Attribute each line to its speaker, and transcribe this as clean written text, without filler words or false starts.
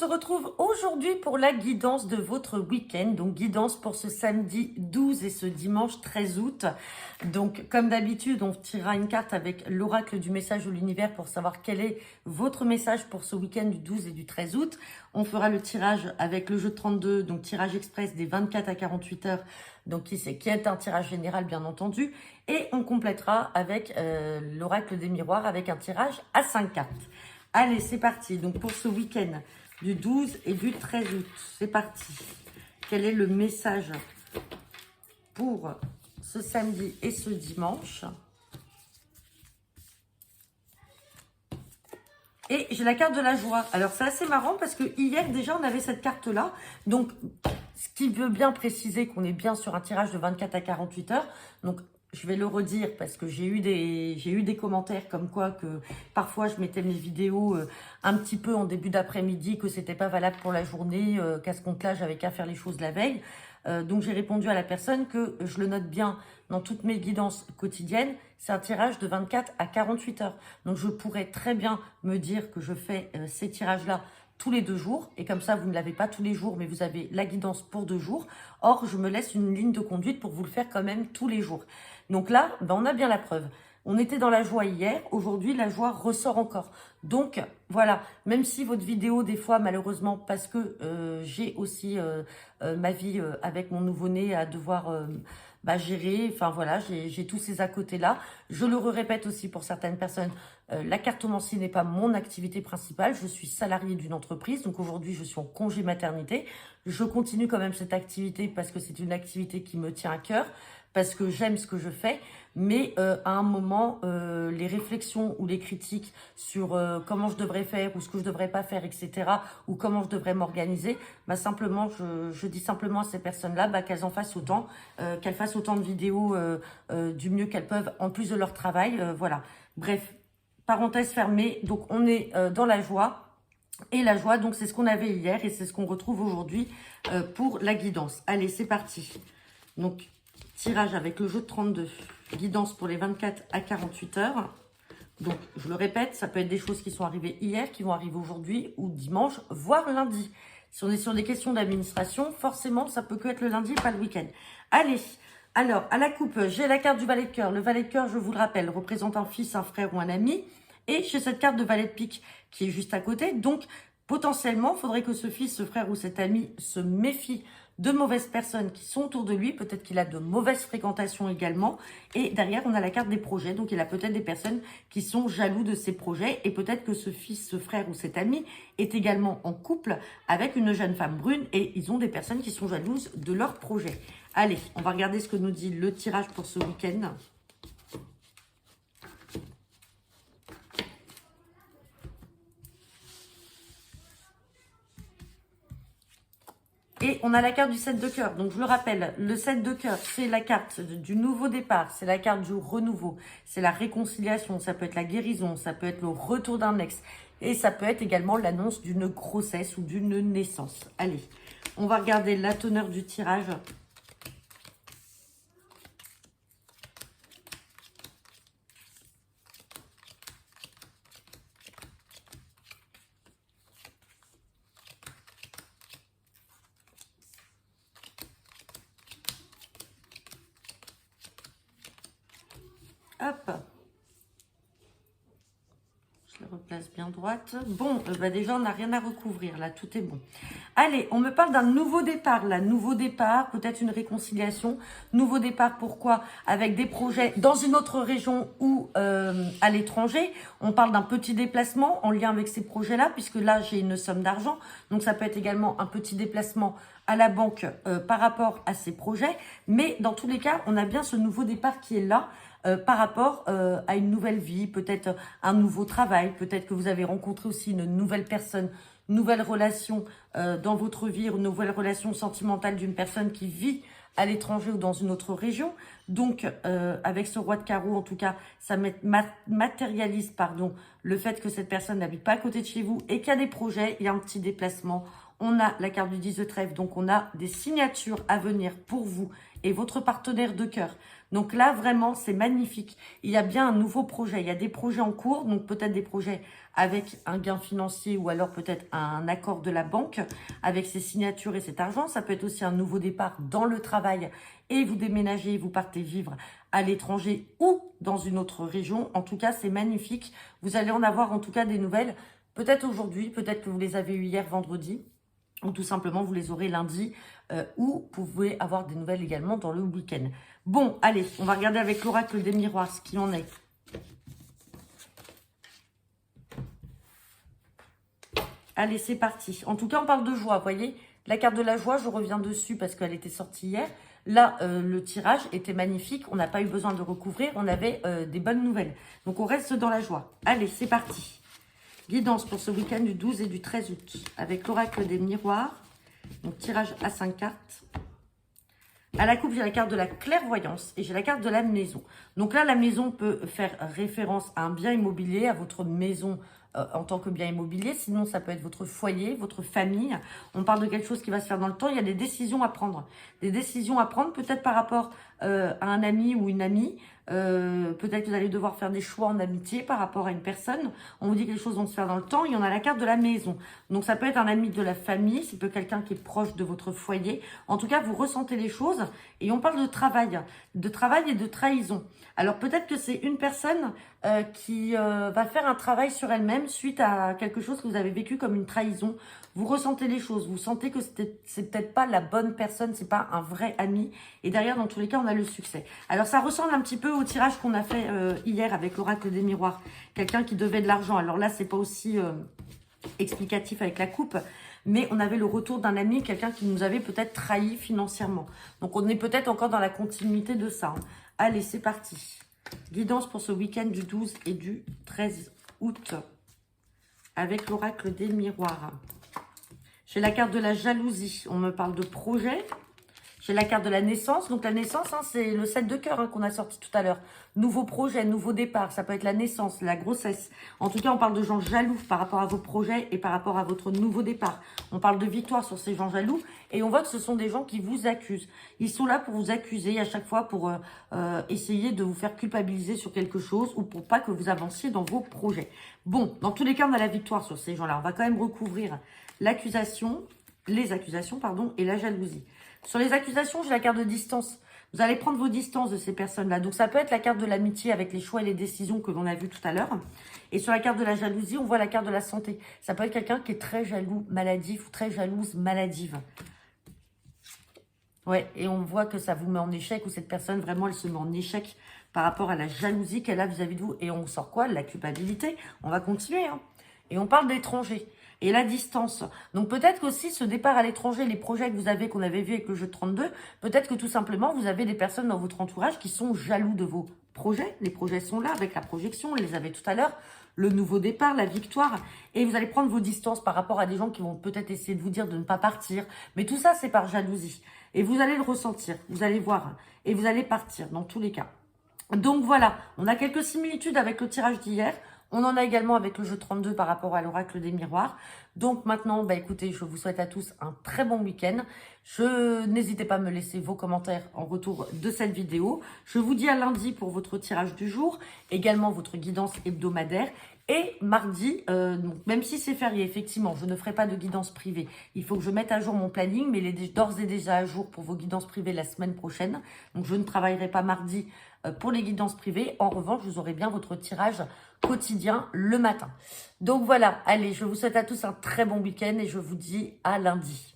Speaker 1: se retrouve aujourd'hui pour la guidance de votre week-end. Donc, guidance pour ce samedi 12 et ce dimanche 13 août. Donc, comme d'habitude, on tirera une carte avec l'oracle du message de l'univers pour savoir quel est votre message pour ce week-end du 12 et du 13 août. On fera le tirage avec le jeu de 32, donc tirage express des 24 à 48 heures. Donc, qui est un tirage général, bien entendu. Et on complétera avec l'oracle des miroirs avec un tirage à 5 cartes. Allez, c'est parti. Donc, pour ce week-end du 12 et du 13 août, c'est parti. Quel est le message pour ce samedi et ce dimanche? Et j'ai la carte de la joie. Alors, c'est assez marrant parce que hier, déjà, on avait cette carte-là. Donc, ce qui veut bien préciser qu'on est bien sur un tirage de 24 à 48 heures. Donc, je vais le redire parce que j'ai eu des commentaires comme quoi que parfois je mettais mes vidéos un petit peu en début d'après-midi, que c'était pas valable pour la journée, qu'à ce compte-là, j'avais qu'à faire les choses la veille. Donc j'ai répondu à la personne que je le note bien dans toutes mes guidances quotidiennes, c'est un tirage de 24 à 48 heures. Donc je pourrais très bien me dire que je fais ces tirages-là tous les 2 jours, et comme ça vous ne l'avez pas tous les jours, mais vous avez la guidance pour 2 jours. Or, je me laisse une ligne de conduite pour vous le faire quand même tous les jours. Donc là, ben, on a bien la preuve. On était dans la joie hier, aujourd'hui la joie ressort encore. Donc voilà, même si votre vidéo des fois malheureusement, parce que j'ai aussi ma vie avec mon nouveau-né à devoir gérer, enfin voilà, j'ai tous ces à côté là. Je le répète aussi pour certaines personnes, la cartomancie n'est pas mon activité principale, je suis salariée d'une entreprise, donc aujourd'hui je suis en congé maternité. Je continue quand même cette activité parce que c'est une activité qui me tient à cœur, parce que j'aime ce que je fais, mais à un moment, les réflexions ou les critiques sur comment je devrais faire ou ce que je devrais pas faire, etc., ou comment je devrais m'organiser, bah simplement, je dis simplement à ces personnes-là qu'elles en fassent autant, qu'elles fassent autant de vidéos du mieux qu'elles peuvent, en plus de leur travail, voilà. Bref, parenthèse fermée, donc on est dans la joie. Et la joie, donc c'est ce qu'on avait hier et c'est ce qu'on retrouve aujourd'hui pour la guidance. Allez, c'est parti. Donc, tirage avec le jeu de 32. Guidance pour les 24 à 48 heures. Donc, je le répète, ça peut être des choses qui sont arrivées hier, qui vont arriver aujourd'hui ou dimanche, voire lundi. Si on est sur des questions d'administration, forcément, ça peut que être le lundi et pas le week-end. Allez, alors, à la coupe, j'ai la carte du valet de cœur. Le valet de cœur, je vous le rappelle, représente un fils, un frère ou un ami. Et j'ai cette carte de valet de pique qui est juste à côté. Donc, potentiellement, il faudrait que ce fils, ce frère ou cet ami se méfie de mauvaises personnes qui sont autour de lui. Peut-être qu'il a de mauvaises fréquentations également. Et derrière, on a la carte des projets. Donc, il a peut-être des personnes qui sont jaloux de ses projets. Et peut-être que ce fils, ce frère ou cet ami est également en couple avec une jeune femme brune. Et ils ont des personnes qui sont jalouses de leurs projets. Allez, on va regarder ce que nous dit le tirage pour ce week-end. Et on a la carte du 7 de cœur. Donc, je le rappelle, le 7 de cœur, c'est la carte du nouveau départ. C'est la carte du renouveau. C'est la réconciliation. Ça peut être la guérison. Ça peut être le retour d'un ex. Et ça peut être également l'annonce d'une grossesse ou d'une naissance. Allez, on va regarder la teneur du tirage. Hop, je la replace bien droite. Bon, déjà, on n'a rien à recouvrir. Là, tout est bon. Allez, on me parle d'un nouveau départ. Là, nouveau départ, peut-être une réconciliation. Nouveau départ, pourquoi? Avec des projets dans une autre région ou à l'étranger. On parle d'un petit déplacement en lien avec ces projets-là, puisque là, j'ai une somme d'argent. Donc, ça peut être également un petit déplacement à la banque par rapport à ces projets. Mais dans tous les cas, on a bien ce nouveau départ qui est là. Par rapport à une nouvelle vie, peut-être un nouveau travail, peut-être que vous avez rencontré aussi une nouvelle personne, nouvelle relation dans votre vie, une nouvelle relation sentimentale d'une personne qui vit à l'étranger ou dans une autre région. Donc, avec ce roi de carreau, en tout cas, ça matérialise le fait que cette personne n'habite pas à côté de chez vous et qu'il y a des projets, il y a un petit déplacement. On a la carte du 10 de trèfle, donc on a des signatures à venir pour vous et votre partenaire de cœur. Donc là, vraiment, c'est magnifique. Il y a bien un nouveau projet. Il y a des projets en cours, donc peut-être des projets avec un gain financier ou alors peut-être un accord de la banque avec ses signatures et cet argent. Ça peut être aussi un nouveau départ dans le travail et vous déménagez, vous partez vivre à l'étranger ou dans une autre région. En tout cas, c'est magnifique. Vous allez en avoir en tout cas des nouvelles. Peut-être aujourd'hui, peut-être que vous les avez eues hier vendredi. Ou tout simplement, vous les aurez lundi ou vous pouvez avoir des nouvelles également dans le week-end. Bon, allez, on va regarder avec l'oracle des miroirs ce qu'il en est. Allez, c'est parti. En tout cas, on parle de joie, vous voyez. La carte de la joie, je reviens dessus parce qu'elle était sortie hier. Là, le tirage était magnifique. On n'a pas eu besoin de recouvrir. On avait des bonnes nouvelles. Donc, on reste dans la joie. Allez, c'est parti. Guidance pour ce week-end du 12 et du 13 août. Avec l'oracle des miroirs. Donc, tirage à 5 cartes. À la coupe, j'ai la carte de la clairvoyance et j'ai la carte de la maison. Donc là, la maison peut faire référence à un bien immobilier, à votre maison en tant que bien immobilier. Sinon, ça peut être votre foyer, votre famille. On parle de quelque chose qui va se faire dans le temps. Il y a des décisions à prendre. Des décisions à prendre peut-être par rapport à un ami ou une amie. Peut-être que vous allez devoir faire des choix en amitié par rapport à une personne. On vous dit que les choses vont se faire dans le temps. Il y en a la carte de la maison. Donc, ça peut être un ami de la famille. Ça peut être quelqu'un qui est proche de votre foyer. En tout cas, vous ressentez les choses. Et on parle de travail et de trahison. Alors, peut-être que c'est une personne qui va faire un travail sur elle-même suite à quelque chose que vous avez vécu comme une trahison. Vous ressentez les choses, vous sentez que c'est peut-être pas la bonne personne, c'est pas un vrai ami. Et derrière, dans tous les cas, on a le succès. Alors, ça ressemble un petit peu au tirage qu'on a fait hier avec l'oracle des miroirs. Quelqu'un qui devait de l'argent. Alors là, c'est pas aussi explicatif avec la coupe. Mais on avait le retour d'un ami, quelqu'un qui nous avait peut-être trahi financièrement. Donc, on est peut-être encore dans la continuité de ça. Allez, c'est parti. Guidance pour ce week-end du 12 et du 13 août. Avec l'oracle des miroirs. J'ai la carte de la jalousie. On me parle de projet. J'ai la carte de la naissance. Donc, la naissance, c'est le 7 de cœur qu'on a sorti tout à l'heure. Nouveau projet, nouveau départ. Ça peut être la naissance, la grossesse. En tout cas, on parle de gens jaloux par rapport à vos projets et par rapport à votre nouveau départ. On parle de victoire sur ces gens jaloux. Et on voit que ce sont des gens qui vous accusent. Ils sont là pour vous accuser à chaque fois, pour essayer de vous faire culpabiliser sur quelque chose ou pour pas que vous avanciez dans vos projets. Bon, dans tous les cas, on a la victoire sur ces gens-là. On va quand même recouvrir l'accusation, les accusations, pardon, et la jalousie. Sur les accusations, j'ai la carte de distance. Vous allez prendre vos distances de ces personnes-là. Donc, ça peut être la carte de l'amitié avec les choix et les décisions que l'on a vues tout à l'heure. Et sur la carte de la jalousie, on voit la carte de la santé. Ça peut être quelqu'un qui est très jaloux, maladif ou très jalouse, maladive. Ouais, et on voit que ça vous met en échec ou cette personne, vraiment, elle se met en échec par rapport à la jalousie qu'elle a vis-à-vis de vous. Et on sort quoi? La culpabilité. On va continuer, hein. Et on parle d'étranger. Et la distance. Donc peut-être qu'aussi ce départ à l'étranger, les projets que vous avez, qu'on avait vu avec le jeu de 32, peut-être que tout simplement vous avez des personnes dans votre entourage qui sont jaloux de vos projets. Les projets sont là avec la projection, on les avait tout à l'heure. Le nouveau départ, la victoire. Et vous allez prendre vos distances par rapport à des gens qui vont peut-être essayer de vous dire de ne pas partir. Mais tout ça, c'est par jalousie. Et vous allez le ressentir, vous allez voir. Et vous allez partir dans tous les cas. Donc voilà, on a quelques similitudes avec le tirage d'hier. On en a également avec le jeu 32 par rapport à l'oracle des miroirs. Donc maintenant, écoutez, je vous souhaite à tous un très bon week-end. N'hésitez pas à me laisser vos commentaires en retour de cette vidéo. Je vous dis à lundi pour votre tirage du jour, également votre guidance hebdomadaire. Et mardi, donc même si c'est férié, effectivement, je ne ferai pas de guidance privée. Il faut que je mette à jour mon planning, mais il est d'ores et déjà à jour pour vos guidances privées la semaine prochaine. Donc je ne travaillerai pas mardi pour les guidances privées. En revanche, vous aurez bien votre tirage quotidien le matin. Donc voilà, allez, je vous souhaite à tous un très bon week-end et je vous dis à lundi.